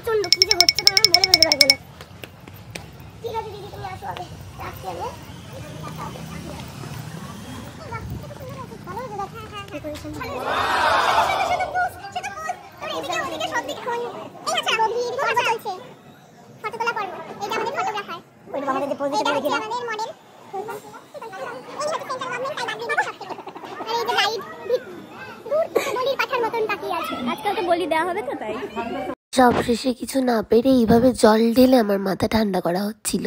প্রচন্ড কি যে হচ্ছে তো আমি বলে বলতে পারবো না। ঠিক আছে দিদি তুমি আসো আগে, রাখছি আমি। সবশেষে কিছু না পেরে এইভাবে জল ঢেলে আমার মাথা ঠান্ডা করা হচ্ছিল।